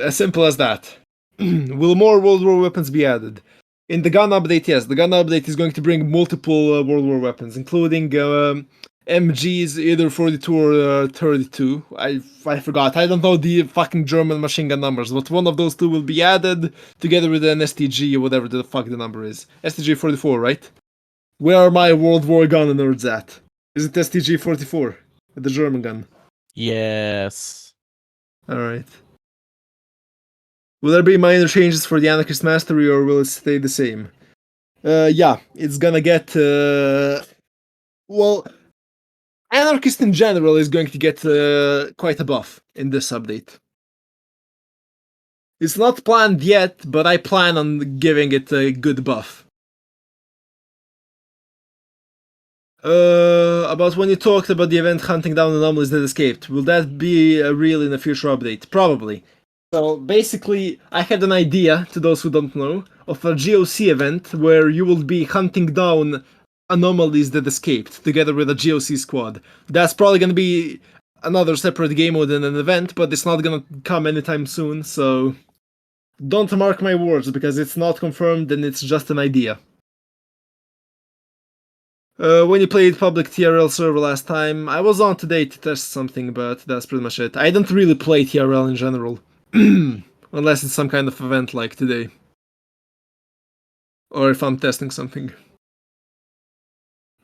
As simple as that. Will more World War weapons be added? In the gun update, yes. The gun update is going to bring multiple World War weapons, including MGs, either 42 or 32. I forgot. I don't know the fucking German machine gun numbers, but one of those two will be added together with an STG or whatever the fuck the number is. STG 44, right? Where are my World War gun nerds at? Is it STG 44? The German gun. Yes. Alright. Will there be minor changes for the Anarchist Mastery or will it stay the same? Yeah, it's gonna get. Well, Anarchist in general is going to get quite a buff in this update. It's not planned yet, but I plan on giving it a good buff. About when you talked about the event hunting down anomalies that escaped, will that be real in a future update? Probably. So basically, I had an idea, to those who don't know, of a GOC event where you will be hunting down anomalies that escaped together with a GOC squad. That's probably going to be another separate game mode than an event, but it's not going to come anytime soon, so don't mark my words because it's not confirmed and it's just an idea. When you played public TRL server last time, I was on today to test something, but that's pretty much it. I don't really play TRL in general. Unless it's some kind of event like today. Or if I'm testing something.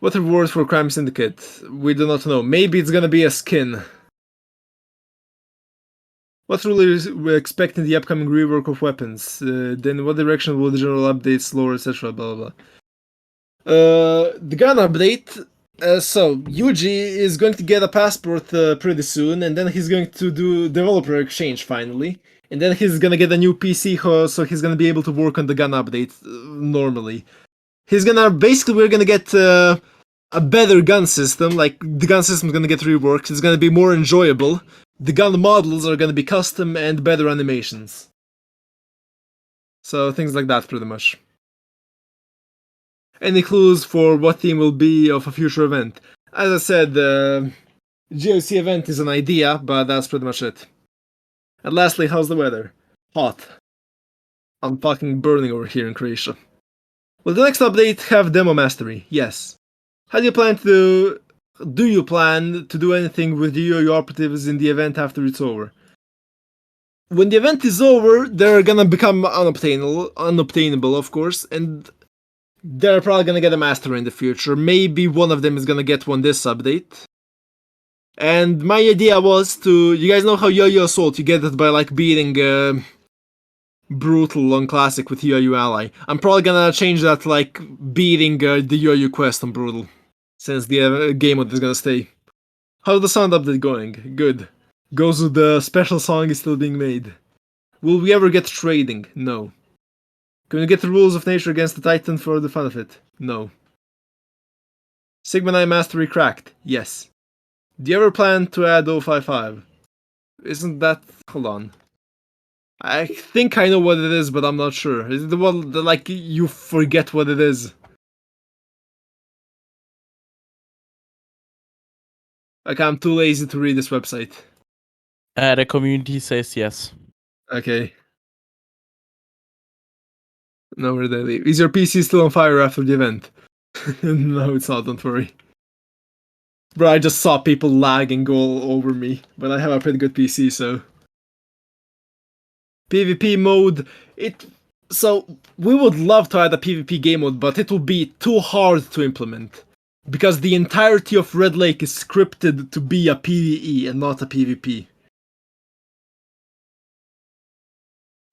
What rewards for Crime Syndicate? We do not know. Maybe it's gonna be a skin. What rule we expect in the upcoming rework of weapons? Then what direction will the general updates, lore, etc. blah blah blah. The gun update. So Yuji is going to get a passport pretty soon, and then he's going to do developer exchange finally, and then he's gonna get a new PC, so he's gonna be able to work on the gun update normally. We're gonna get a better gun system. Like the gun system's gonna get reworked. It's gonna be more enjoyable. The gun models are gonna be custom and better animations. So things like that, pretty much. Any clues for what theme will be of a future event? As I said, the GOC event is an idea, but that's pretty much it. And lastly, how's the weather? Hot. I'm fucking burning over here in Croatia. Will the next update have demo mastery? Yes. Do you plan to do anything with the UAU operatives in the event after it's over? When the event is over, they're gonna become unobtainable, of course, and they're probably gonna get a master in the future. Maybe one of them is gonna get one this update. And my idea was you guys know how Yo-Yo Assault, you get it by like beating Brutal on Classic with Yo-Yo Ally. I'm probably gonna change that to like beating the Yo-Yo Quest on Brutal, since the game mode is gonna stay. How's the sound update going? Good. Goes with the special song is still being made. Will we ever get trading? No. Can we get the rules of nature against the Titan for the fun of it? No. Sigma 9 Mastery cracked? Yes. Do you ever plan to add 055? Isn't that... hold on. I think I know what it is, but I'm not sure. Is it the one that, like, you forget what it is? Like, I'm too lazy to read this website. The community says yes. Okay. No, where did I leave? Is your PC still on fire after the event? No, it's not, don't worry. Bro, I just saw people lagging all over me, but I have a pretty good PC, so... PvP mode, so, we would love to add a PvP game mode, but it will be too hard to implement. Because the entirety of Red Lake is scripted to be a PvE and not a PvP.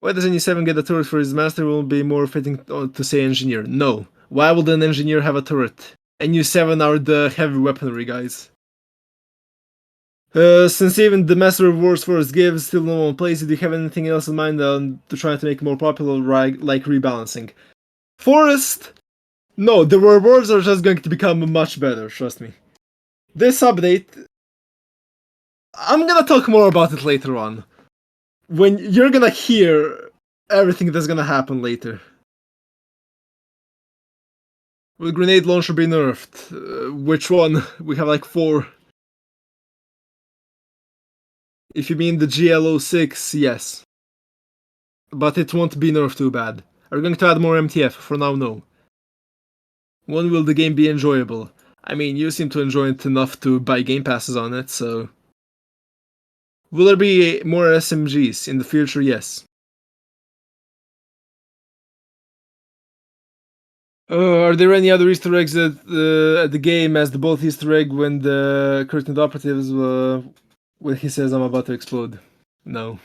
Why does NE7 get a turret for his master? Will be more fitting to say engineer? No. Why would an engineer have a turret? NU7 are the heavy weaponry guys. Since even the Master of Wars Force gives still no one plays it, do you have anything else in mind to try to make it more popular, like rebalancing? Forest? No, the rewards are just going to become much better, trust me. This update... I'm gonna talk more about it later on. When you're gonna hear everything that's gonna happen later. Will grenade launcher be nerfed? Which one? We have like 4. If you mean the GL06, yes. But it won't be nerfed too bad. Are we going to add more MTF? For now, no. When will the game be enjoyable? I mean, you seem to enjoy it enough to buy game passes on it, so... Will there be more SMGs? In the future, yes. Are there any other Easter eggs at the game as the both Easter egg when the curtained operatives when he says I'm about to explode? No.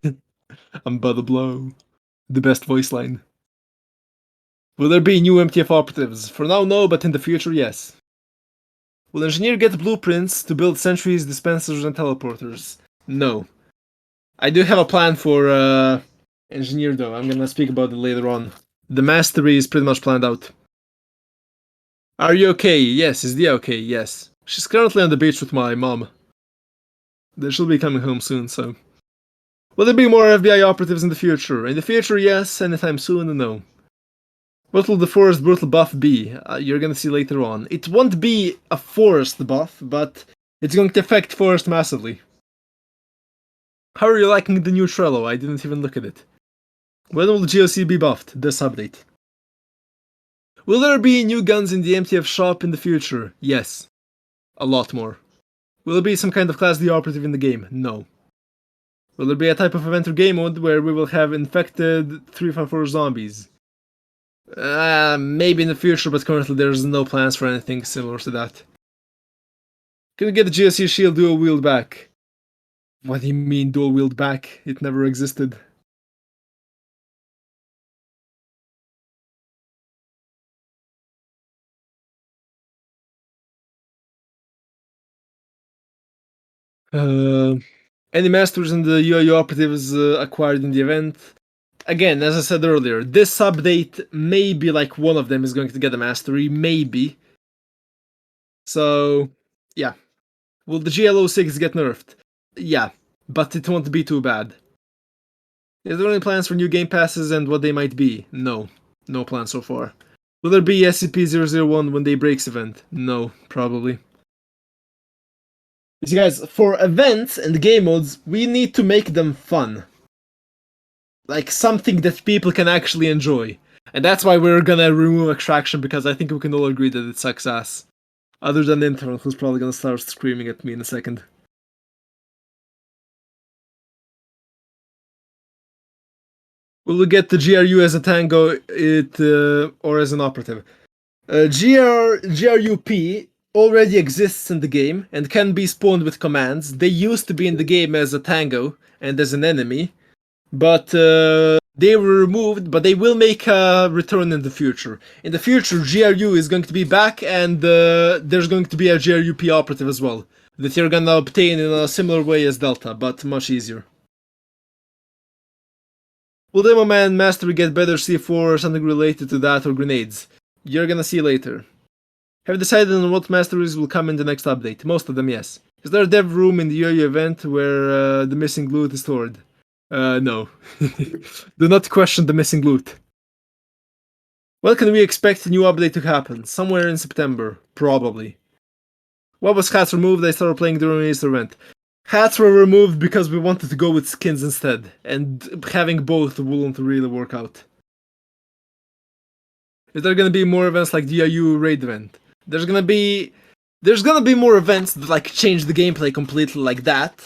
I'm about to blow. The best voice line. Will there be new MTF operatives? For now, no, but in the future, yes. Will engineer get blueprints to build sentries, dispensers, and teleporters? No. I do have a plan for engineer though. I'm gonna speak about it later on. The mastery is pretty much planned out. Are you okay? Yes. Is Dia okay? Yes. She's currently on the beach with my mom. She'll be coming home soon, so... Will there be more FBI operatives in the future? In the future, yes. Anytime soon, no. What will the forest brutal buff be? You're gonna see later on. It won't be a forest buff, but it's going to affect forest massively. How are you liking the new Trello? I didn't even look at it. When will the GOC be buffed? This update. Will there be new guns in the MTF shop in the future? Yes. A lot more. Will there be some kind of Class D operative in the game? No. Will there be a type of event or game mode where we will have infected 354 zombies? Maybe in the future, but currently there's no plans for anything similar to that. Can we get the GOC shield dual wield back? What do you mean dual wield back? It never existed. Any masters in the UIU operatives acquired in the event? Again, as I said earlier, this update, maybe like one of them is going to get a mastery, maybe. So, yeah. Will the GL06 get nerfed? Yeah, but it won't be too bad. Is there any plans for new game passes and what they might be? No. No plans so far. Will there be SCP-001 when they breaks event? No, probably. You see guys, for events and game modes, we need to make them fun. Like something that people can actually enjoy. And that's why we're gonna remove extraction, because I think we can all agree that it sucks ass. Other than the intern, who's probably gonna start screaming at me in a second. Will we get the GRU as a tango or as an operative? GRUP already exists in the game and can be spawned with commands. They used to be in the game as a tango and as an enemy, but they were removed, but they will make a return in the future. In the future, GRU is going to be back, and there's going to be a GRUP operative as well, that you're gonna obtain in a similar way as Delta, but much easier. Will Demo Man Mastery get better C4 or something related to that, or grenades? You're gonna see later. Have you decided on what masteries will come in the next update? Most of them, yes. Is there a dev room in the UAU event where the missing loot is stored? No. Do not question the missing loot. When can we expect a new update to happen? Somewhere in September, probably. Why was hats removed? I started playing during the Easter event. Hats were removed because we wanted to go with skins instead, and having both wouldn't really work out. Is there gonna be more events like the IU raid event? There's gonna be more events that like change the gameplay completely like that,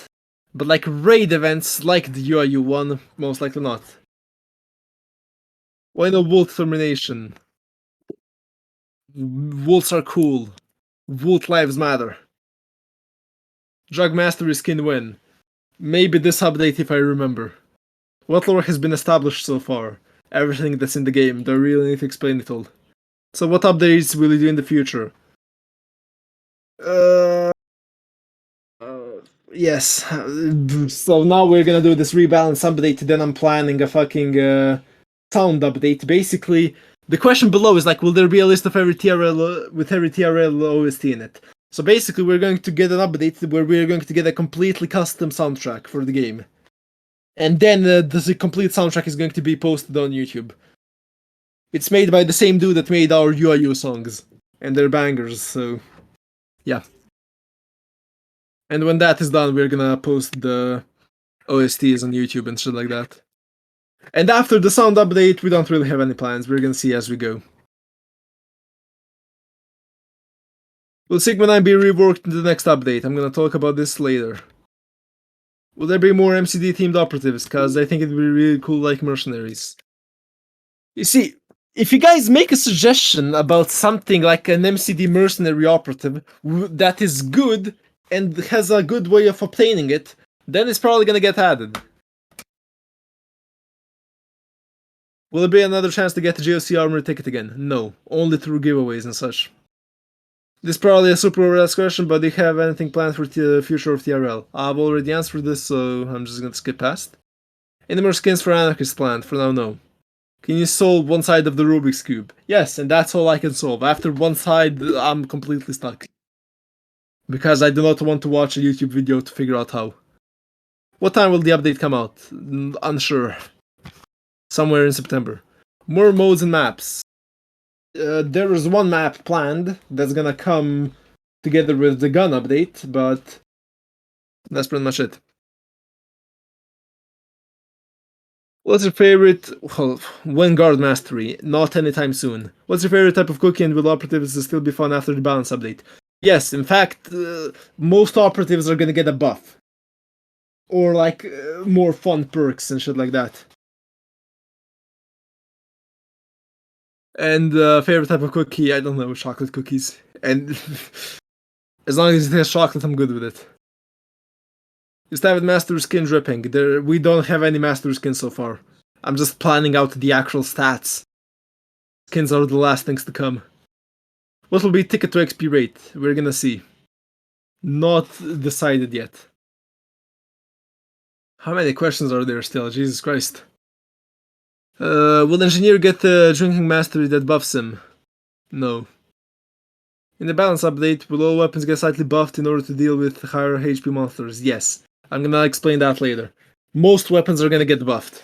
but like raid events like the UIU one, most likely not. Why no Volt termination? Volts are cool. Volt lives matter. Drug Mastery skin win. Maybe this update if I remember. What lore has been established so far? Everything that's in the game. Do I really need to explain it all? So what updates will you do in the future? Yes. So now we're gonna do this rebalance update, then I'm planning a fucking sound update. Basically, the question below is like, will there be a list of every TRL with every TRL OST in it? So basically, we're going to get an update where we're going to get a completely custom soundtrack for the game. And then the complete soundtrack is going to be posted on YouTube. It's made by the same dude that made our UIU songs. And they're bangers, so... yeah. And when that is done, we're gonna post the OSTs on YouTube and shit like that. And after the sound update, we don't really have any plans. We're gonna see as we go. Will Sigma 9 be reworked in the next update? I'm gonna talk about this later. Will there be more MCD themed operatives? Cause I think it'd be really cool like mercenaries. You see, if you guys make a suggestion about something like an MCD mercenary operative that is good and has a good way of obtaining it, then it's probably gonna get added. Will there be another chance to get the GOC armor ticket again? No, only through giveaways and such. This is probably a super last question, but do you have anything planned for the future of TRL? I've already answered this, so I'm just gonna skip past. Any more skins for Anarchist planned? For now, no. Can you solve one side of the Rubik's Cube? Yes, and that's all I can solve. After one side, I'm completely stuck. Because I do not want to watch a YouTube video to figure out how. What time will the update come out? Unsure. Somewhere in September. More modes and maps. There is one map planned that's gonna come together with the gun update, but that's pretty much it. What's your favorite? Well, Vanguard Mastery, not anytime soon. What's your favorite type of cookie, and will operatives still be fun after the balance update? Yes, in fact, most operatives are gonna get a buff. Or like more fun perks and shit like that. And favorite type of cookie, I don't know, chocolate cookies. And as long as it has chocolate, I'm good with it. You still have Master Skin dripping. We don't have any Master Skins so far. I'm just planning out the actual stats. Skins are the last things to come. What will be ticket to XP rate? We're gonna see. Not decided yet. How many questions are there still? Jesus Christ. Will Engineer get the Drinking Mastery that buffs him? No. In the balance update, will all weapons get slightly buffed in order to deal with higher HP monsters? Yes. I'm gonna explain that later. Most weapons are gonna get buffed.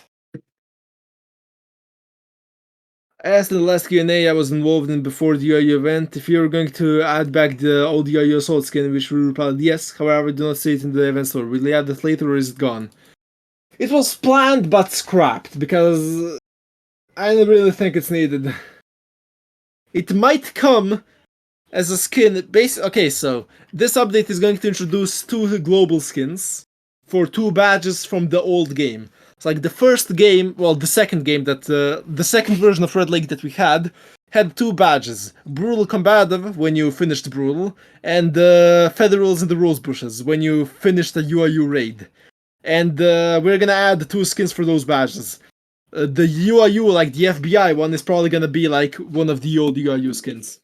I asked in the last QnA I was involved in before the UIU event if you're going to add back the old UIU Assault skin, which we replied yes, however do not see it in the event store. Will you add it later or is it gone? It was planned but scrapped, because I don't really think it's needed. It might come as a skin. Okay, so this update is going to introduce 2 global skins for 2 badges from the old game. It's like the first game, well, the second game that the second version of Red Lake that we had 2 badges: Brutal Combative when you finished Brutal, and Federals in the Rose Bushes when you finished the UIU raid. And we're gonna add 2 skins for those badges. The UIU, like the FBI one, is probably gonna be like one of the old UIU skins.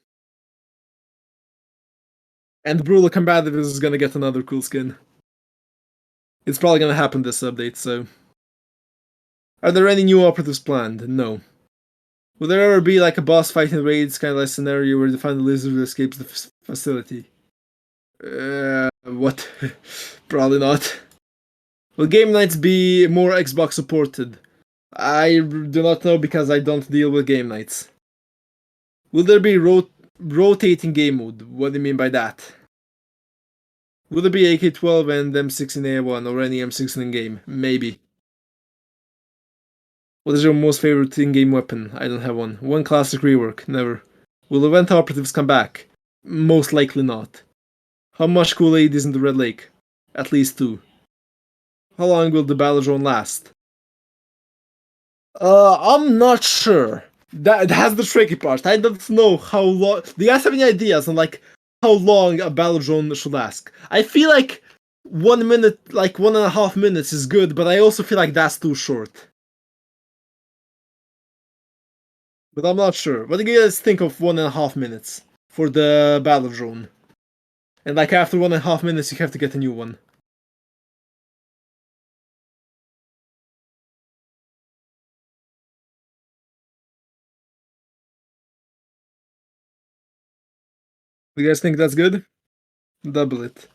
And Brutal Combative is gonna get another cool skin. It's probably gonna happen this update, so. Are there any new operatives planned? No. Will there ever be like a boss fight in raids kind of like scenario where the final lizard escapes the facility? What? Probably not. Will game nights be more Xbox supported? I do not know because I don't deal with game nights. Will there be rotating game mode? What do you mean by that? Will there be AK-12 and M16A1 or any M16 in game? Maybe. What is your most favorite in-game weapon? I don't have one. One classic rework? Never. Will event operatives come back? Most likely not. How much Kool-Aid is in the Red Lake? At least 2. How long will the battle zone last? I'm not sure. That's the tricky part. I don't know how long. Do you guys have any ideas on like how long a battle zone should last? I feel like 1 minute, like 1.5 minutes is good, but I also feel like that's too short. But I'm not sure. What do you guys think of 1.5 minutes for the battle zone? And like after 1.5 minutes, you have to get a new one. Do you guys think that's good? Double it.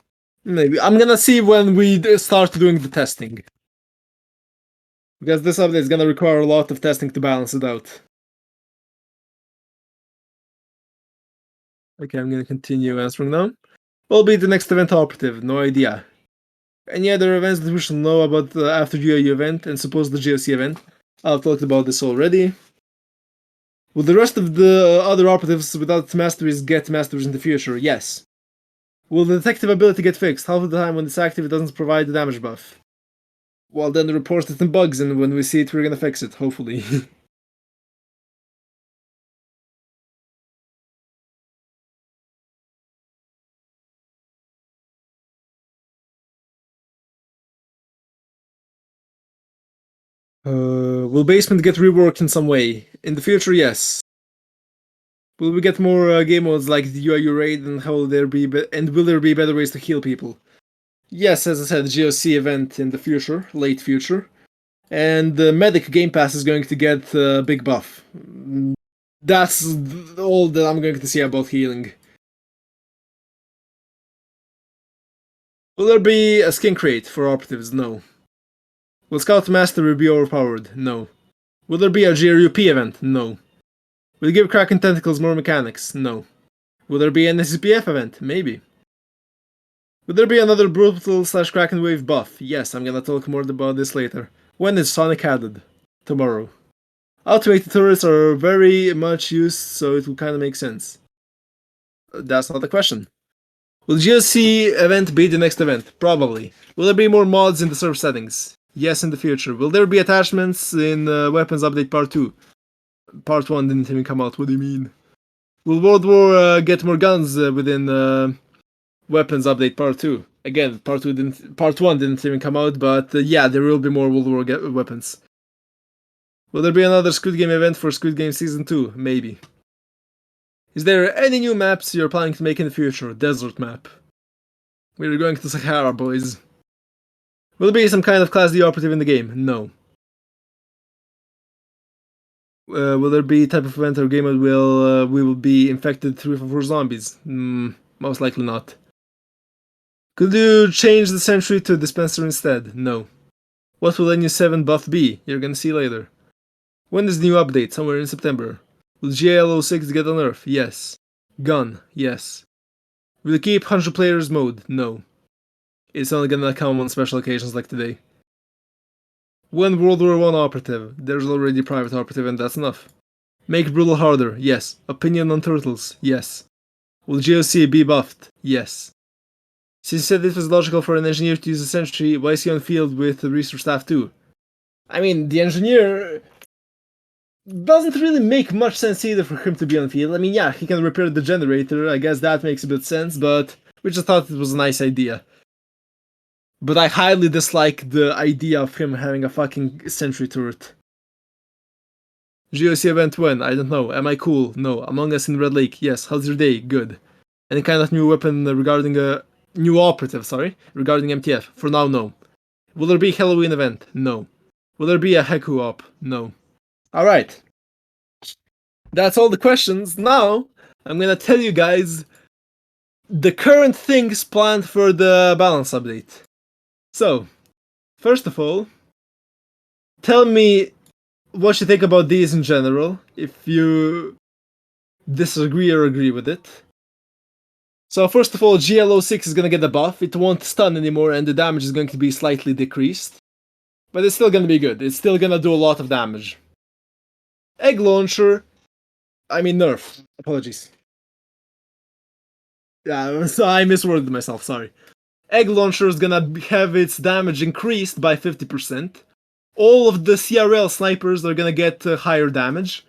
Maybe. I'm gonna see when we start doing the testing. Because this update is gonna require a lot of testing to balance it out. Okay, I'm gonna continue answering now. Will be the next event operative? No idea. Any other events that we should know about after GIU event and suppose the GOC event? I've talked about this already. Will the rest of the other operatives without masteries get masteries in the future? Yes. Will the detective ability get fixed? Half of the time when it's active it doesn't provide the damage buff. Well then report it in bugs and when we see it we're gonna fix it, hopefully. Will basement get reworked in some way? In the future, yes. Will we get more game modes like the UIU raid and how will there be and will there be better ways to heal people? Yes, as I said, GOC event in the future, late future. And the Medic Game Pass is going to get a big buff. That's all that I'm going to see about healing. Will there be a skin crate for operatives? No. Will Scout Mastery be overpowered? No. Will there be a GRUP event? No. Will it give Kraken Tentacles more mechanics? No. Will there be an SCPF event? Maybe. Will there be another Brutal / Kraken Wave buff? Yes, I'm gonna talk more about this later. When is Sonic added? Tomorrow. Automated turrets are very much used, so it will kinda make sense. That's not the question. Will GSC event be the next event? Probably. Will there be more mods in the server settings? Yes, in the future. Will there be attachments in Weapons Update Part 2? Part 1 didn't even come out, what do you mean? Will World War get more guns within Weapons Update Part 2? Again, Part 1 didn't even come out, but yeah, there will be more World War weapons. Will there be another Squid Game event for Squid Game Season 2? Maybe. Is there any new maps you're planning to make in the future? Desert map. We're going to Sahara, boys. Will there be some kind of Class D operative in the game? No. Will there be type of event or game that we will be infected 3 zombies? Most likely not. Could you change the sentry to dispenser instead? No. What will NU7 buff be? You're gonna see later. When is the new update? Somewhere in September. Will GL06 get a nerf? Yes. Gun? Yes. Will it keep 100 players mode? No. It's only gonna come on special occasions like today. When World War I operative? There's already private operative and that's enough. Make Brutal harder? Yes. Opinion on turtles? Yes. Will GOC be buffed? Yes. Since you said it was logical for an engineer to use a sentry, why is he on field with the research staff too? I mean, the engineer doesn't really make much sense either for him to be on field. I mean, yeah, he can repair the generator, I guess that makes a bit sense, but we just thought it was a nice idea. But I highly dislike the idea of him having a fucking sentry turret. GOC event when? I don't know. Am I cool? No. Among Us in Red Lake? Yes. How's your day? Good. Any kind of new weapon regarding a new operative, regarding MTF? For now, no. Will there be Halloween event? No. Will there be a Heku op? No. Alright. That's all the questions. Now, I'm gonna tell you guys the current things planned for the balance update. So, first of all, tell me what you think about these in general, if you disagree or agree with it. So first of all, GL06 is gonna get a buff, it won't stun anymore and the damage is going to be slightly decreased. But it's still gonna be good, it's still gonna do a lot of damage. Egg Launcher, nerf, apologies. Yeah, so I misworded myself, sorry. Egg Launcher is gonna have its damage increased by 50%. All of the CRL snipers are gonna get higher damage.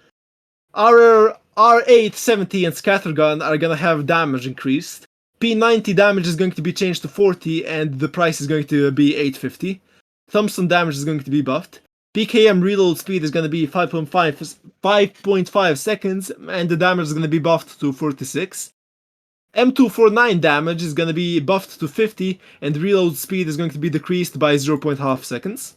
Our R8, 70 and Scattergun are gonna have damage increased. P90 damage is going to be changed to 40 and the price is going to be 850. Thompson damage is going to be buffed. PKM reload speed is going to be 5.5 seconds and the damage is going to be buffed to 46. M249 damage is going to be buffed to 50 and reload speed is going to be decreased by 0.5 seconds.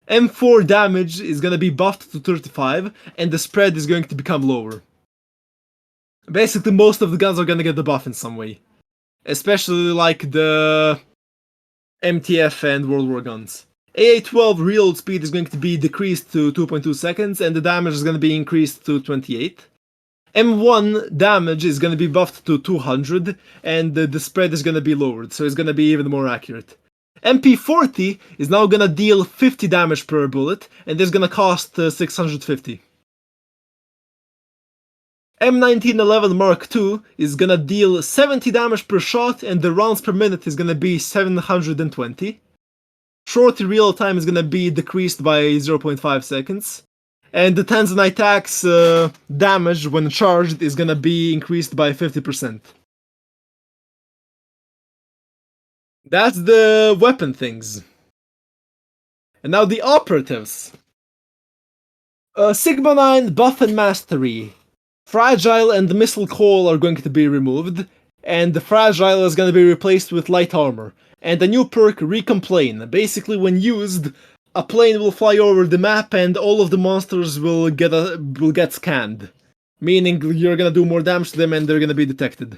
M4 damage is going to be buffed to 35 and the spread is going to become lower. Basically, most of the guns are going to get the buff in some way. Especially like the MTF and World War guns. AA12 reload speed is going to be decreased to 2.2 seconds and the damage is going to be increased to 28. M1 damage is gonna be buffed to 200, and the spread is gonna be lowered, so it's gonna be even more accurate. MP40 is now gonna deal 50 damage per bullet, and this is gonna cost 650. M1911 Mark II is gonna deal 70 damage per shot, and the rounds per minute is gonna be 720. Short real time is gonna be decreased by 0.5 seconds. And the Tanzanite attack's damage when charged is gonna be increased by 50%. That's the weapon things. And now the operatives. Sigma 9, Buff and Mastery. Fragile and Missile Coil are going to be removed, and the Fragile is going to be replaced with Light Armor. And the new perk, Recomplane. Basically, when used, a plane will fly over the map and all of the monsters will get scanned. Meaning you're gonna do more damage to them and they're gonna be detected.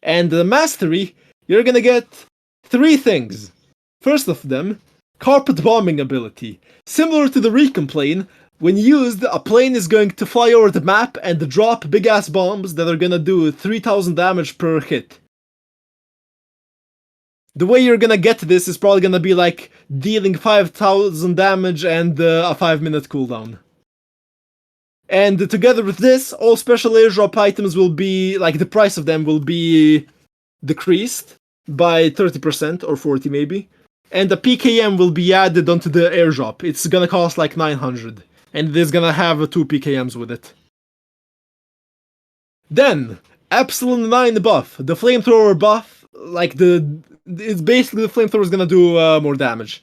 And the Mastery, you're gonna get 3 things. First of them, Carpet Bombing ability. Similar to the Recomplane, when used, a plane is going to fly over the map and drop big ass bombs that are gonna do 3000 damage per hit. The way you're gonna get this is probably gonna be like dealing 5000 damage and a 5-minute cooldown. And together with this, all special airdrop items will be, like the price of them will be decreased by 30% or 40 maybe. And the PKM will be added onto the airdrop. It's gonna cost like 900. And it is gonna have 2 PKMs with it. Then, Epsilon 9 buff. The flamethrower buff, it's basically the flamethrower is gonna do more damage.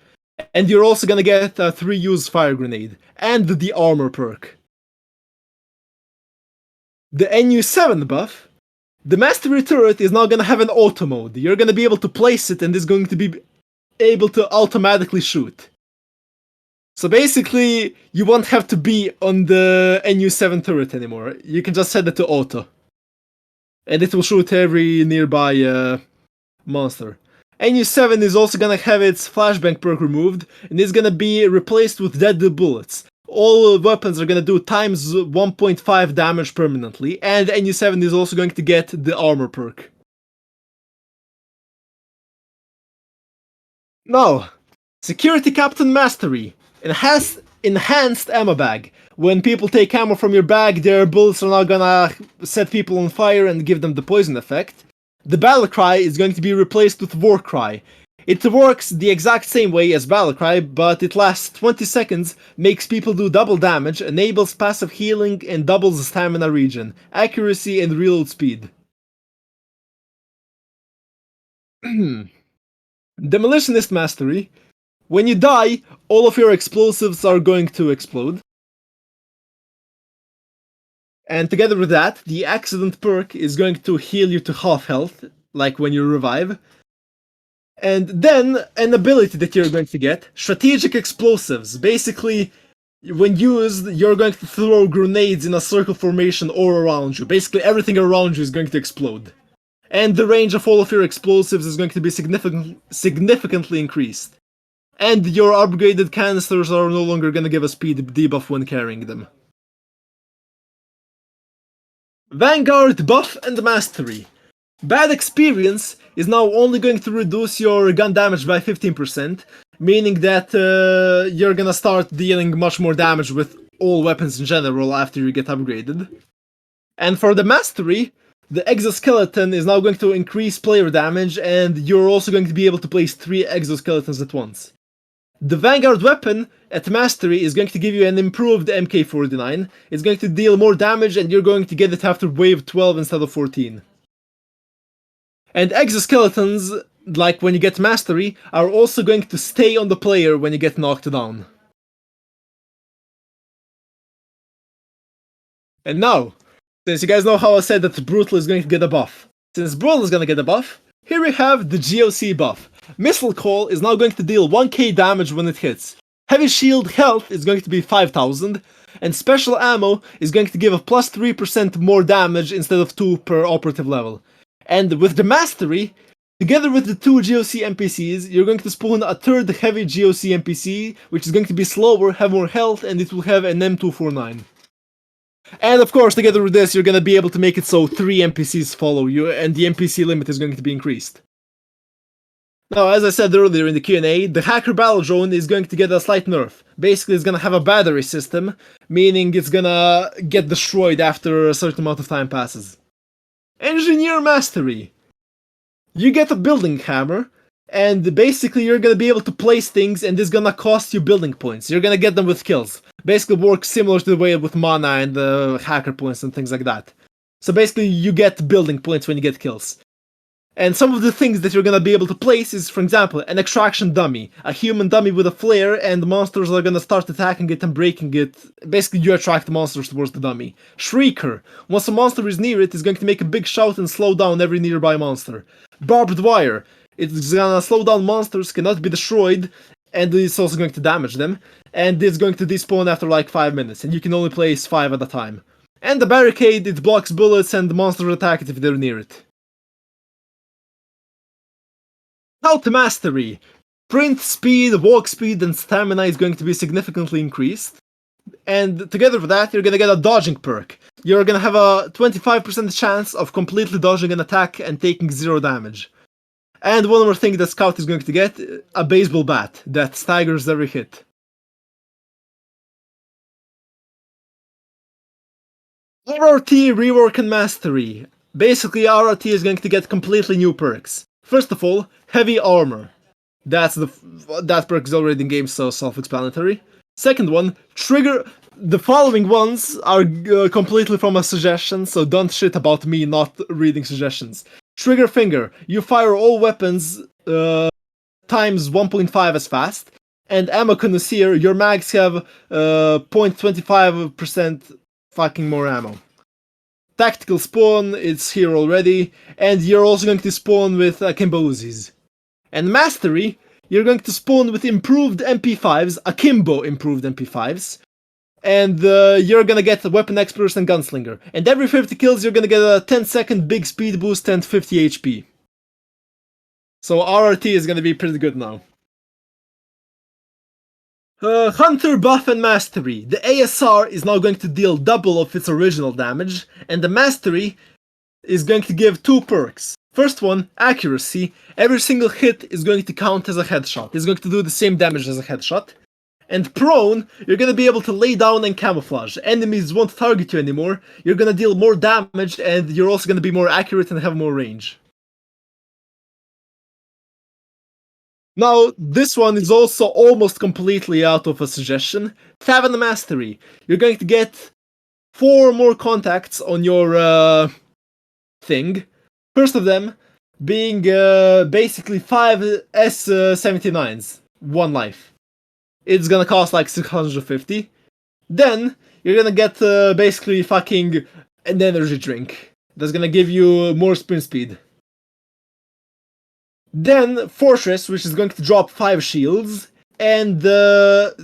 And you're also gonna get a 3-use fire grenade. And the armor perk. The NU7 buff. The Mastery turret is now gonna have an auto mode. You're gonna be able to place it and it's going to be able to automatically shoot. So basically, you won't have to be on the NU7 turret anymore. You can just set it to auto. And it will shoot every nearby monster. NU7 is also gonna have its flashbang perk removed, and it's gonna be replaced with deadly bullets. All weapons are gonna do times 1.5 damage permanently, and NU7 is also going to get the armor perk. Now, Security Captain Mastery. Enhanced ammo bag. When people take ammo from your bag, their bullets are now gonna set people on fire and give them the poison effect. The Battle Cry is going to be replaced with War Cry. It works the exact same way as Battle Cry, but it lasts 20 seconds, makes people do double damage, enables passive healing, and doubles the stamina regen, accuracy, and reload speed. Demolitionist Mastery. When you die, all of your explosives are going to explode. And together with that, the accident perk is going to heal you to half health, like when you revive. And then, an ability that you're going to get, Strategic Explosives. Basically, when used, you're going to throw grenades in a circle formation all around you. Basically, everything around you is going to explode. And the range of all of your explosives is going to be significantly increased. And your upgraded canisters are no longer going to give a speed debuff when carrying them. Vanguard Buff and Mastery. Bad Experience is now only going to reduce your gun damage by 15%, meaning that you're gonna start dealing much more damage with all weapons in general after you get upgraded. And for the Mastery, the Exoskeleton is now going to increase player damage, and you're also going to be able to place 3 Exoskeletons at once. The Vanguard weapon at Mastery is going to give you an improved MK49. It's going to deal more damage, and you're going to get it after wave 12 instead of 14. And Exoskeletons, like when you get Mastery, are also going to stay on the player when you get knocked down. And now, since you guys know how I said that Brutal is going to get a buff, since Brutal is going to get a buff, here we have the GOC buff. Missile Coil is now going to deal 1k damage when it hits. Heavy Shield health is going to be 5000, and Special Ammo is going to give a plus 3% more damage instead of 2 per operative level. And with the Mastery, together with the 2 GOC NPCs, you're going to spawn a third heavy GOC NPC, which is going to be slower, have more health, and it will have an M249. And of course, together with this, you're gonna be able to make it so 3 NPCs follow you, and the NPC limit is going to be increased. Now, as I said earlier in the Q&A, the hacker battle drone is going to get a slight nerf. Basically, it's gonna have a battery system, meaning it's gonna get destroyed after a certain amount of time passes. Engineer Mastery. You get a building hammer, and basically you're gonna be able to place things, and it's gonna cost you building points. You're gonna get them with kills. Basically works similar to the way with mana and hacker points and things like that. So basically you get building points when you get kills. And some of the things that you're gonna be able to place is, for example, an extraction dummy. A human dummy with a flare, and monsters are gonna start attacking it and breaking it. Basically, you attract the monsters towards the dummy. Shrieker. Once a monster is near it, it's going to make a big shout and slow down every nearby monster. Barbed wire. It's gonna slow down monsters, cannot be destroyed, and it's also going to damage them. And it's going to despawn after like 5 minutes, and you can only place 5 at a time. And the barricade, it blocks bullets and the monsters attack it if they're near it. Health Mastery. Sprint speed, walk speed, and stamina is going to be significantly increased. And together with that, you're gonna get a dodging perk. You're gonna have a 25% chance of completely dodging an attack and taking 0 damage. And one more thing that Scout is going to get, a baseball bat that staggers every hit. RRT Rework and Mastery. Basically, RRT is going to get completely new perks. First of all, Heavy Armor. That perk is already in game, so self-explanatory. Second one, Trigger. The following ones are completely from a suggestion, so don't shit about me not reading suggestions. Trigger Finger. You fire all weapons times 1.5 as fast. And Ammo Connoisseur. Your mags have 0.25% fucking more ammo. Tactical Spawn, it's here already, and you're also going to spawn with Akimbo Uzis. And Mastery, you're going to spawn with improved MP5s, Akimbo improved MP5s, and you're gonna get Weapon Expert and Gunslinger. And every 50 kills, you're gonna get a 10-second big speed boost and 50 HP. So RRT is gonna be pretty good now. Hunter Buff and Mastery. The ASR is now going to deal double of its original damage, and the Mastery is going to give 2 perks. First one, Accuracy. Every single hit is going to count as a headshot. It's going to do the same damage as a headshot. And Prone, you're going to be able to lay down and camouflage. Enemies won't target you anymore. You're going to deal more damage, and you're also going to be more accurate and have more range. Now, this one is also almost completely out of a suggestion. Tavern Mastery. You're going to get 4 more contacts on your thing. First of them being basically 5 S79s. 1 life. It's gonna cost like 650. Then, you're gonna get basically fucking an energy drink. That's gonna give you more sprint speed. Then Fortress, which is going to drop 5 shields, and 3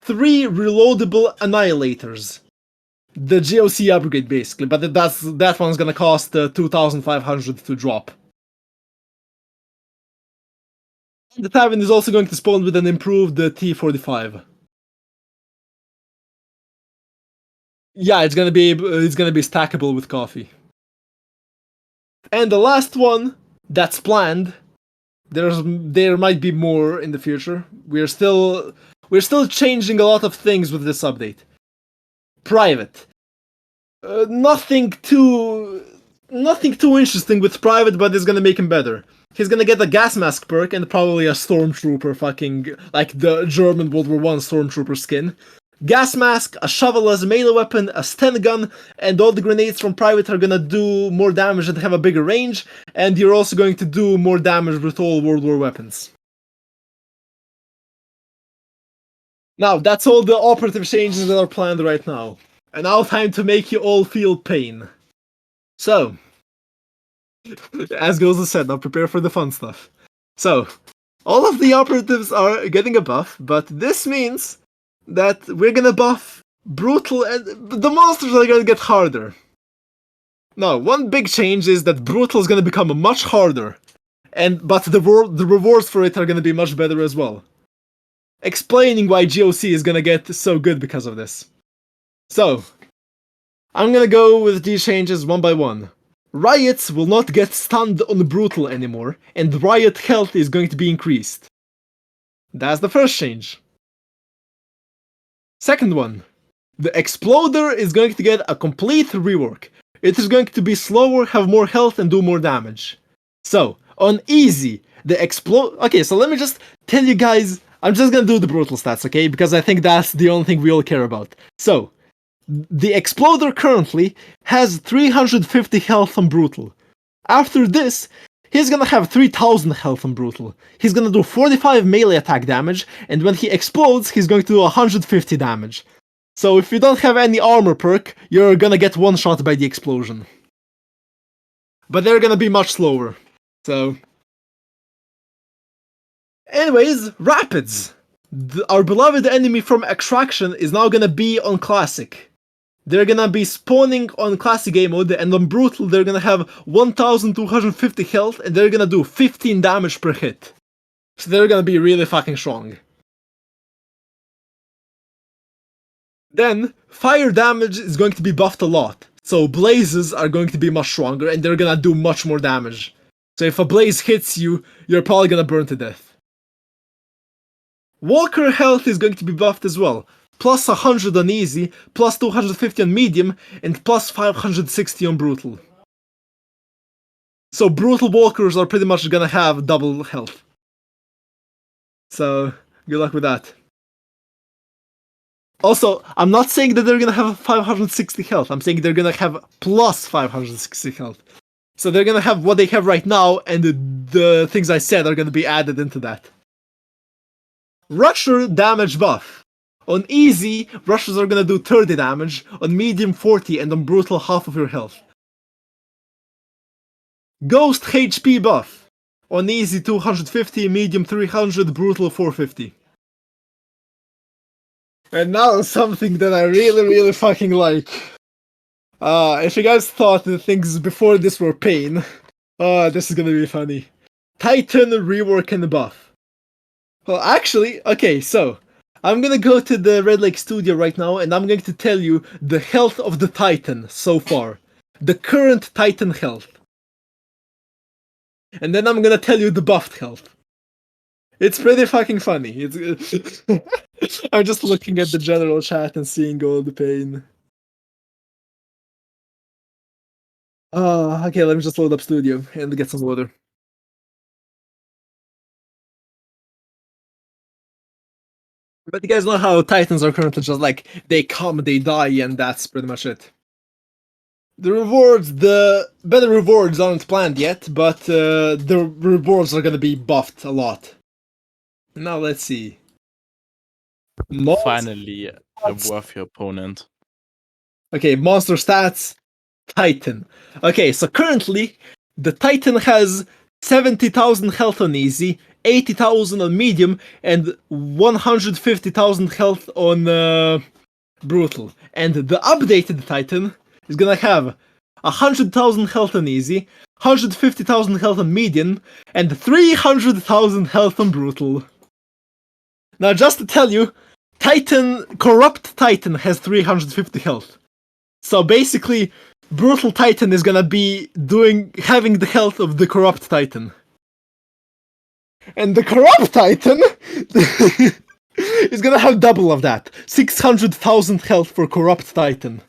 reloadable annihilators. The GOC upgrade basically, but that one's gonna cost 2,500 to drop. The Tavern is also going to spawn with an improved T45. Yeah, it's gonna be stackable with coffee. And the last one that's planned. There might be more in the future. We're still changing a lot of things with this update. Private. Nothing too interesting with Private, but it's gonna make him better. He's gonna get a gas mask perk and probably a stormtrooper fucking like the German World War I stormtrooper skin. Gas mask, a shovel as a melee weapon, a stun gun, and all the grenades from Private are gonna do more damage and have a bigger range, and you're also going to do more damage with all World War weapons. Now, that's all the operative changes that are planned right now. And now time to make you all feel pain. So, as Goza said, now prepare for the fun stuff. So, all of the operatives are getting a buff, but this means that we're gonna buff Brutal, and the monsters are gonna get harder. Now, one big change is that Brutal is gonna become much harder, but the rewards for it are gonna be much better as well. Explaining why GOC is gonna get so good because of this. So, I'm gonna go with these changes one by one. Riots will not get stunned on Brutal anymore, and Riot health is going to be increased. That's the first change. Second one. The Exploder is going to get a complete rework. It is going to be slower, have more health, and do more damage. So, on easy, the Okay, so let me just tell you guys. I'm just gonna do the Brutal stats, okay? Because I think that's the only thing we all care about. So, the Exploder currently has 350 health on Brutal. After this, he's gonna have 3000 health on Brutal. He's gonna do 45 melee attack damage, and when he explodes, he's going to do 150 damage. So if you don't have any armor perk, you're gonna get one shot by the explosion. But they're gonna be much slower. So... Anyways, Rapids! Our beloved enemy from Extraction is now gonna be on Classic. They're gonna be spawning on Classic game mode, and on Brutal they're gonna have 1250 health, and they're gonna do 15 damage per hit. So they're gonna be really fucking strong. Then, fire damage is going to be buffed a lot. So blazes are going to be much stronger, and they're gonna do much more damage. So if a blaze hits you, you're probably gonna burn to death. Walker health is going to be buffed as well. Plus 100 on easy, plus 250 on medium, and plus 560 on brutal. So brutal walkers are pretty much gonna have double health. So, good luck with that. Also, I'm not saying that they're gonna have 560 health, I'm saying they're gonna have plus 560 health. So they're gonna have what they have right now, and the things I said are gonna be added into that. Rusher damage buff. On easy, rushers are gonna do 30 damage, on medium 40, and on brutal half of your health. Ghost HP buff. On easy 250, medium 300, brutal 450. And now something that I really fucking like. If you guys thought the things before this were pain, this is gonna be funny. Titan rework and buff. Well, actually, okay, so I'm gonna go to the Red Lake studio right now, and I'm going to tell you the health of the Titan so far. The current Titan health. And then I'm gonna tell you the buffed health. It's pretty fucking funny. It's I'm just looking at the general chat and seeing all the pain. Okay, let me just load up studio and get some water. But you guys know how Titans are currently just like, they come, they die, and that's pretty much it. The better rewards aren't planned yet, but the rewards are gonna be buffed a lot. Now let's see. Finally, a worthy opponent. Okay, monster stats, Titan. Okay, so currently, the Titan has 70,000 health on easy, 80,000 on medium, and 150,000 health on brutal. And the updated Titan is gonna have 100,000 health on easy, 150,000 health on medium, and 300,000 health on brutal. Now, just to tell you, Corrupt Titan has 350 health. So basically, Brutal Titan is gonna be having the health of the Corrupt Titan. And the Corrupt Titan is gonna have double of that. 600,000 health for Corrupt Titan.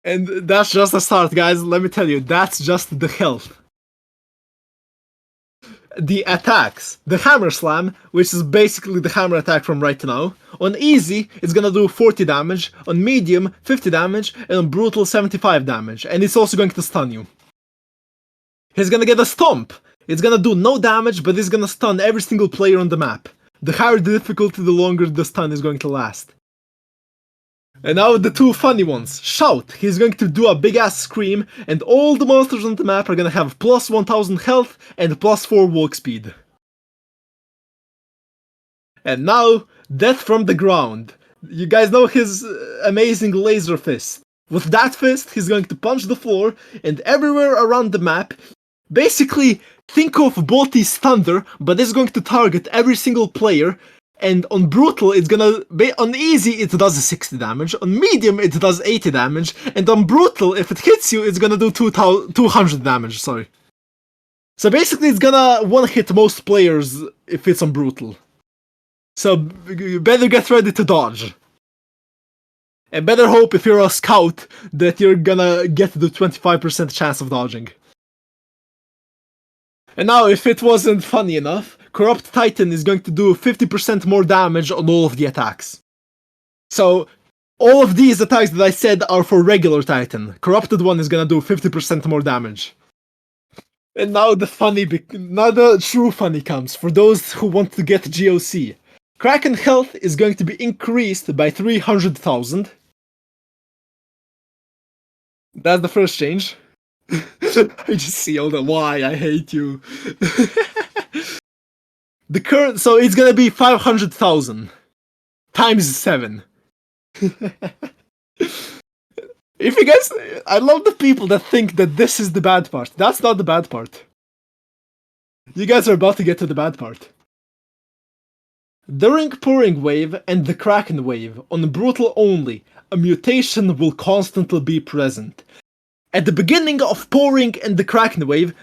And that's just a start, guys. Let me tell you, that's just the health. The attacks. The Hammer Slam, which is basically the hammer attack from right now. On easy, it's gonna do 40 damage. On medium, 50 damage. And on brutal, 75 damage. And it's also going to stun you. He's gonna get a Stomp. It's gonna do no damage, but it's gonna stun every single player on the map. The higher the difficulty, the longer the stun is going to last. And now the two funny ones. Shout. He's going to do a big ass scream, and all the monsters on the map are gonna have plus 1000 health and plus 4 walk speed. And now, Death from the Ground. You guys know his amazing laser fist. With that fist, he's going to punch the floor, and everywhere around the map, basically, think of Bolty's Thunder, but it's going to target every single player, And on brutal, it's gonna be on easy. It does 60 damage. On medium, it does 80 damage. And on brutal, if it hits you, it's gonna do 200 damage. Sorry. So basically, it's gonna one-hit most players if it's on brutal. So you better get ready to dodge. And better hope if you're a scout that you're gonna get the 25% chance of dodging. And now, if it wasn't funny enough, Corrupt Titan is going to do 50% more damage on all of the attacks. So, all of these attacks that I said are for regular Titan. Corrupted one is gonna do 50% more damage. And now the true funny comes, for those who want to get GOC. Kraken health is going to be increased by 300,000. That's the first change. I just see all the why I hate you. So it's gonna be 500,000 times 7. If you guys, I love the people that think that this is the bad part. That's not the bad part. You guys are about to get to the bad part. During Pouring Wave and the Kraken Wave, on Brutal only, a mutation will constantly be present. At the beginning of Pouring and the Kraken Wave,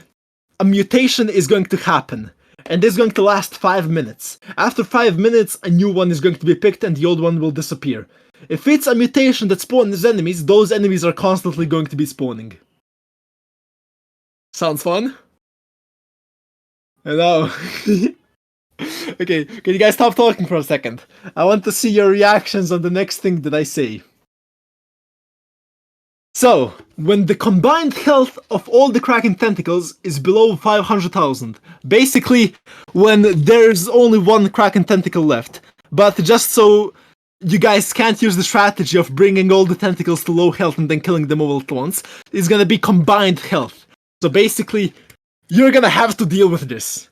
a mutation is going to happen, and it's going to last 5 minutes. After 5 minutes, a new one is going to be picked and the old one will disappear. If it's a mutation that spawns enemies, those enemies are constantly going to be spawning. Sounds fun? I know. Okay, can you guys stop talking for a second? I want to see your reactions on the next thing that I say. So, when the combined health of all the Kraken tentacles is below 500,000, basically when there's only one Kraken tentacle left, but just so you guys can't use the strategy of bringing all the tentacles to low health and then killing them all at once, it's gonna be combined health. So basically, you're gonna have to deal with this.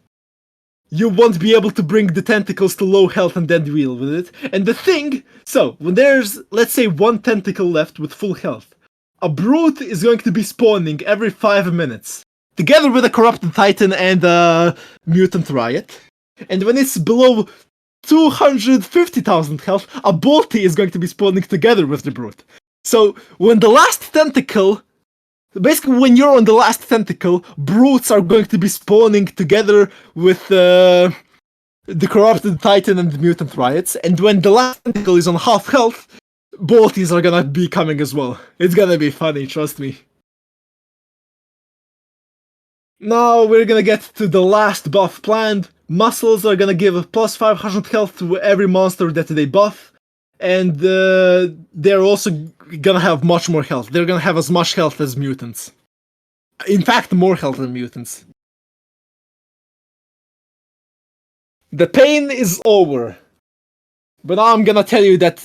You won't be able to bring the tentacles to low health and then deal with it. And the thing, so, when there's, let's say, one tentacle left with full health, a brute is going to be spawning every 5 minutes, together with a corrupted titan and a mutant riot. And when it's below 250,000 health, a bolty is going to be spawning together with the brute. So, when the last tentacle, basically, when you're on the last tentacle, brutes are going to be spawning together with the corrupted titan and the mutant riots, and when the last tentacle is on half health, bolties are gonna be coming as well. It's gonna be funny, trust me. Now we're gonna get to the last buff planned. Muscles are gonna give plus 500 health to every monster that they buff. And they're also gonna have much more health. They're gonna have as much health as mutants. In fact, more health than mutants. The pain is over. But now I'm gonna tell you that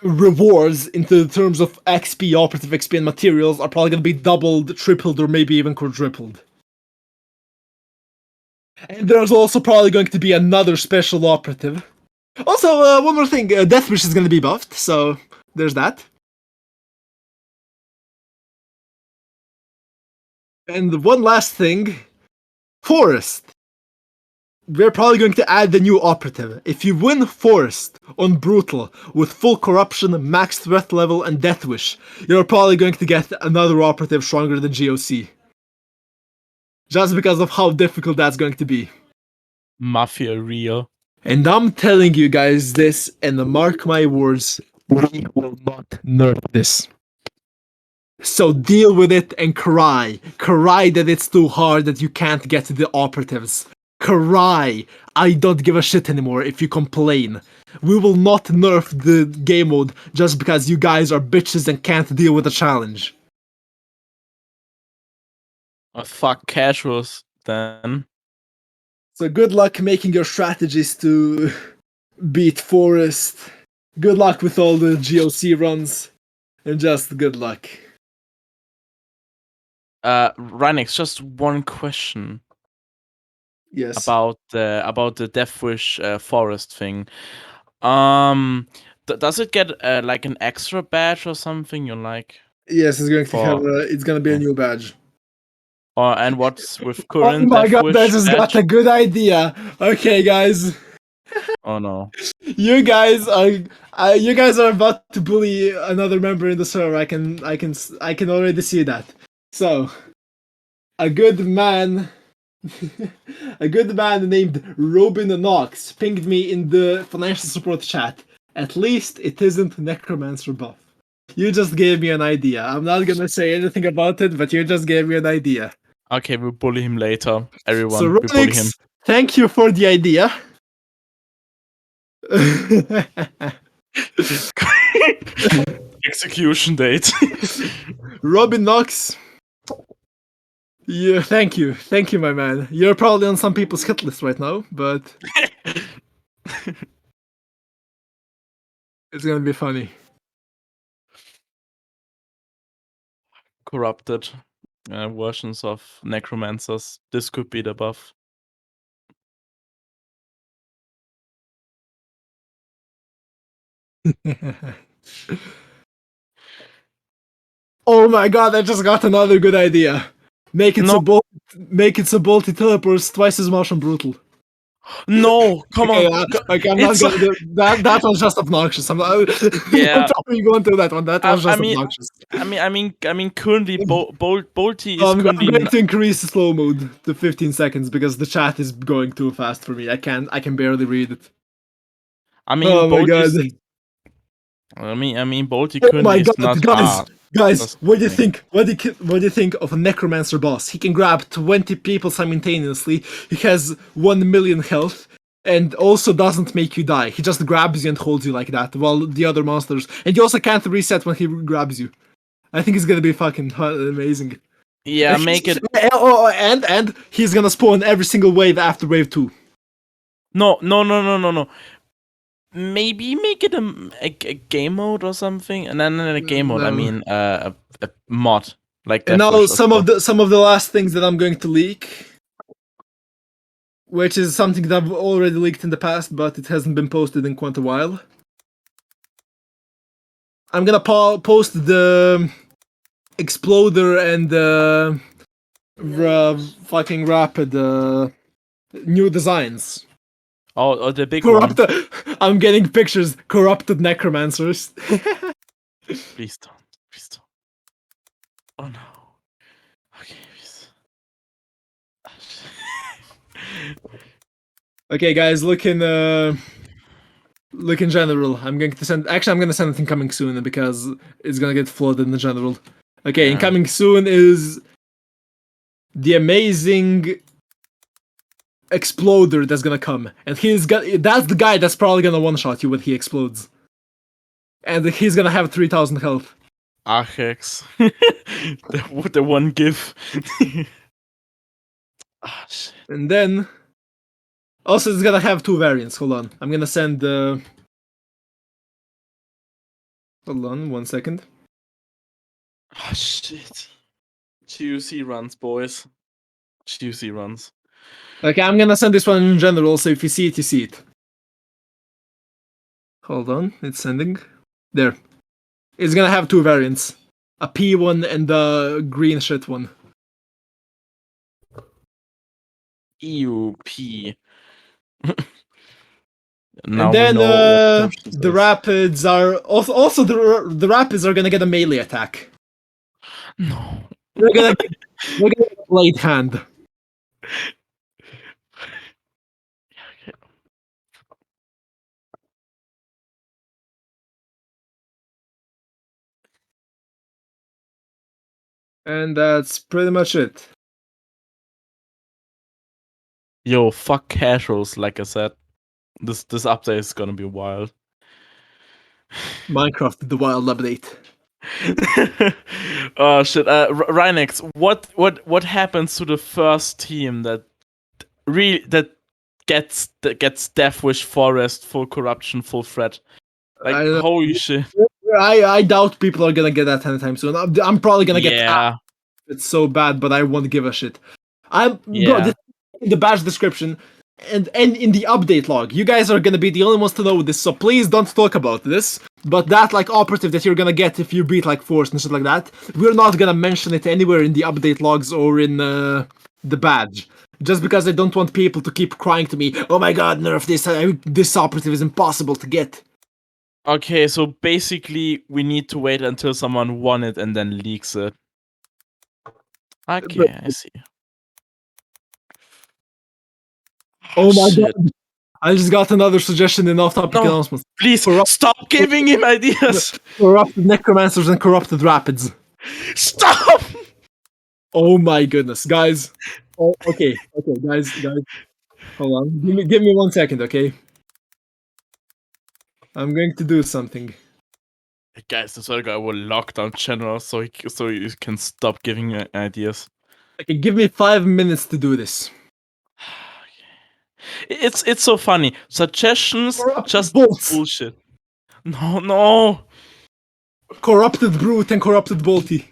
rewards into terms of XP, operative XP, and materials are probably gonna be doubled, tripled, or maybe even quadrupled. And there's also probably going to be another special operative. Also, one more thing, Death Wish is gonna be buffed, so there's that. And one last thing, Forest. We're probably going to add the new operative. If you win Forest on Brutal with full corruption, max threat level, and Death Wish, you're probably going to get another operative stronger than GOC. Just because of how difficult that's going to be. Mafia real. And I'm telling you guys this, and mark my words, we will not nerf this. So deal with it and cry. Cry that it's too hard that you can't get to the operatives. Cry. I don't give a shit anymore if you complain. We will not nerf the game mode just because you guys are bitches and can't deal with the challenge. Oh, fuck casuals then. So good luck making your strategies to beat Forest. Good luck with all the GOC runs. And just good luck. Ryanix, just one question. Yes. About the Death Wish forest thing. Does it get like an extra badge or something? You like? Yes, it's going to have. It's going to be a new badge. And what's with current? Oh my Death god, Wish that just badge? got a good idea. Okay, guys. Oh no. You guys are about to bully another member in the server. I can already see that. So, a good man, a good man named Robin Knox pinged me in the financial support chat. At least it isn't Necromancer buff. You just gave me an idea. I'm not gonna say anything about it, but you just gave me an idea. Okay, we'll bully him later. Everyone, So, we bully him. Ronix, thank you for the idea. Execution date. Robin Knox. Yeah, thank you, my man. You're probably on some people's hit list right now, but it's gonna be funny. Corrupted versions of necromancers. This could be the buff. Oh my god, I just got another good idea. Make it so bolty teleports twice as much on brutal. No, come Okay, on. I'm not gonna do that. That was just obnoxious. I'm Yeah. probably going to that one. That was just obnoxious. I mean, currently, Bolty is I'm currently. going to increase the slow mode to 15 seconds because the chat is going too fast for me. I can barely read it. I mean, Oh my god. I mean, Bolty Oh currently my is god, not guys! that's What do you think? What do you think of a necromancer boss? He can grab 20 people simultaneously. He has 1 million health, and also doesn't make you die. He just grabs you and holds you like that, while the other monsters. And you also can't reset when he grabs you. I think it's gonna be fucking amazing. Yeah, make it. Oh, and he's gonna spawn every single wave after wave 2. No. Maybe make it a game mode or something, and then in a game mode, I No. mean a mod like that. And now some of the last things that I'm going to leak, which is something that I've already leaked in the past, but it hasn't been posted in quite a while. I'm gonna post the Exploder and the fucking Rapid new designs. Oh, the big one. I'm getting pictures. Corrupted necromancers. Please don't. Oh no. Okay, please. Okay, guys, look in general. I'm going to send. Actually, I'm gonna send it incoming soon because it's gonna get flooded in the general. Okay, Yeah. incoming soon is the amazing Exploder that's gonna come, and that's the guy that's probably gonna one-shot you when he explodes, and he's gonna have 3,000 health. Archex. the one gif. Ah, shit. And then also it's gonna have 2 variants. Hold on, I'm gonna send hold on 1 second. Ah, shit. Juicy runs, boys. Juicy runs. Okay, I'm gonna send this one in general, so if you see it, you see it. Hold on, it's sending. There. It's gonna have 2 variants. A P one and a green shit one. EUP. And then the rapids are also the rapids are gonna get a melee attack. No. We're gonna get a blade hand. And that's pretty much it. Yo, fuck casuals, like I said. This update is gonna be wild. Minecraft the wild update. Oh shit, Rhinex, what happens to the first team that gets Death Wish Forest, full corruption, full threat? Like holy shit. I doubt people are gonna get that anytime soon. I'm probably gonna get Yeah. It's so bad, but I won't give a shit. Yeah. The badge description and in the update log, you guys are gonna be the only ones to know this, so please don't talk about this. But that like operative that you're gonna get if you beat like Force and shit like that, we're not gonna mention it anywhere in the update logs or in the badge. Just because I don't want people to keep crying to me, oh my god, nerf this, this operative is impossible to get. Okay, so basically we need to wait until someone won it and then leaks it. Okay, I see. Oh my shit. god. I just got another suggestion in off-topic No, announcements. please stop giving him ideas. Corrupted necromancers and corrupted rapids. Stop. Oh my goodness, guys. Oh, okay, guys. Hold on. Give me 1 second, okay? I'm going to do something. Guys, this other guy will lock down channel so you can stop giving ideas. Okay, give me 5 minutes to do this. It's so funny. Suggestions, just bolts. bullshit. No. Corrupted brute and corrupted bolty.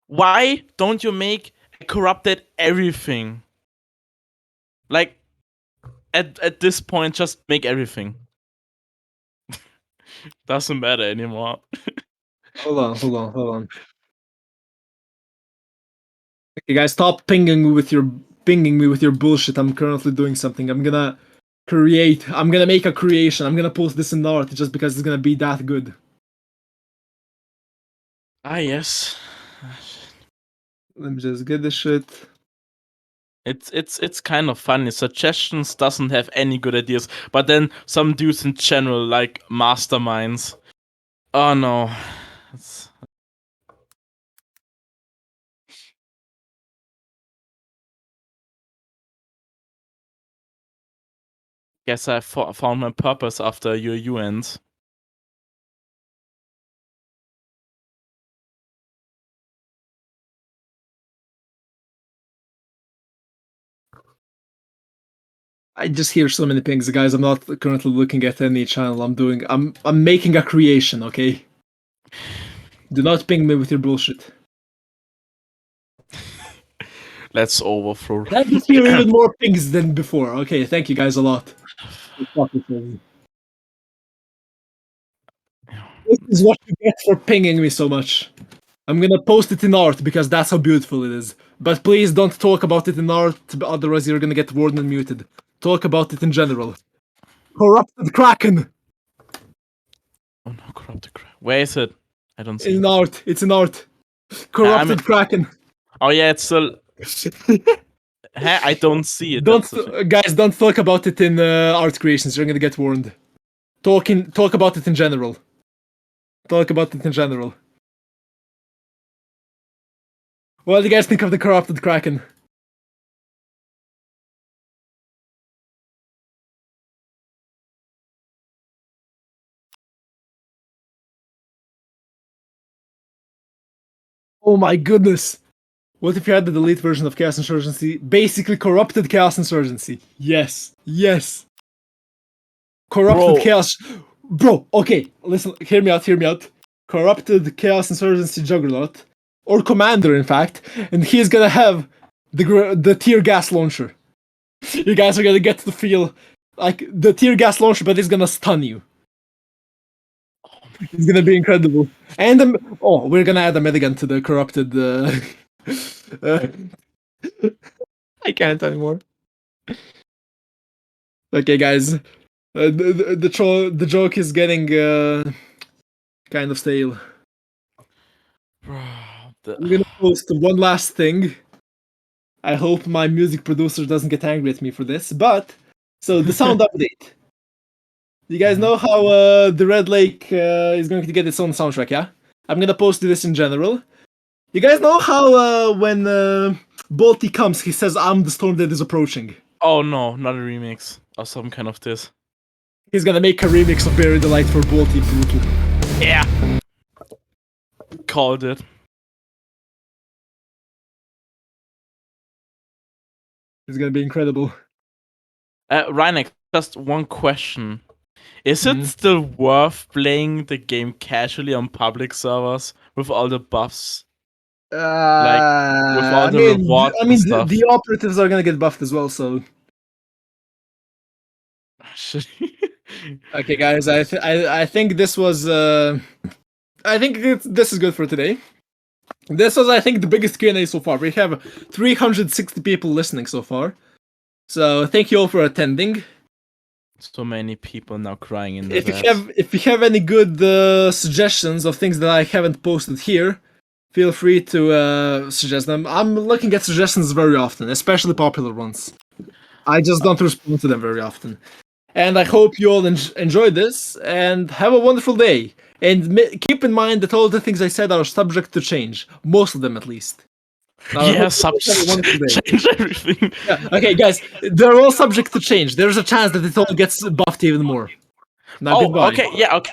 Why don't you make a corrupted everything? Like, at this point, just make everything. Doesn't matter anymore. Hold on. Okay, guys, stop pinging me with your bullshit. I'm currently doing something. I'm gonna make a creation. I'm gonna post this in the art just because it's gonna be that good. Ah, yes. Let me just get this shit. It's kind of funny. Suggestions doesn't have any good ideas, but then some dudes in general, like masterminds. Oh no. Guess I found my purpose after your ends. I just hear so many pings, guys. I'm not currently looking at any channel. I'm making a creation, okay? Do not ping me with your bullshit. Let's overthrow. I just hear even more pings than before. Okay, thank you guys a lot. This is what you get for pinging me so much. I'm gonna post it in art because that's how beautiful it is. But please don't talk about it in art, otherwise you're gonna get warned and muted. Talk about it in general. Corrupted Kraken! Oh no, corrupted Kraken. Where is it? I don't see In it. art, it's in art. Corrupted Kraken. Oh yeah, it's still. I don't see it. Guys, don't talk about it in art creations. You're gonna get warned. Talk about it in general. Talk about it in general. What do you guys think of the corrupted Kraken? Oh my goodness! What if you had the delete version of Chaos Insurgency? Basically corrupted Chaos Insurgency. Yes. Corrupted Chaos. Bro, okay, listen, hear me out. Corrupted Chaos Insurgency Juggernaut. Or Commander, in fact. And he's gonna have the tear gas launcher. You guys are gonna get to feel like the tear gas launcher, but it's gonna stun you. It's gonna be incredible. And we're gonna add a minigun to the corrupted. I can't anymore. Okay, guys, the joke is getting kind of stale. I'm gonna post one last thing. I hope my music producer doesn't get angry at me for this, but so the sound update. You guys know how the Red Lake is going to get its own soundtrack, yeah? I'm gonna post this in general. You guys know how when Bolty comes, he says, "I'm the storm that is approaching." Oh no, not a remix or some kind of this. He's gonna make a remix of Bury the Light for Bolty Brutal. Yeah. Called it. It's gonna be incredible. Reineck, just one question. Is it still worth playing the game casually on public servers with all the buffs? Like, with all the rewards and stuff? The operatives are gonna get buffed as well, so. Okay, guys, I think this was. I think this is good for today. This was, I think, the biggest Q&A so far. We have 360 people listening so far. So thank you all for attending. So many people now crying in the If you have any good suggestions of things that I haven't posted here, feel free to suggest them. I'm looking at suggestions very often, especially popular ones. I just don't respond to them very often. And I hope you all enjoyed this and have a wonderful day. And keep in mind that all the things I said are subject to change. Most of them, at least. Now, I hope you all have a wonderful day. change everything. Yeah. Okay, guys, they're all subject to change. There's a chance that it all gets buffed even more. Now, goodbye. Okay, yeah, okay.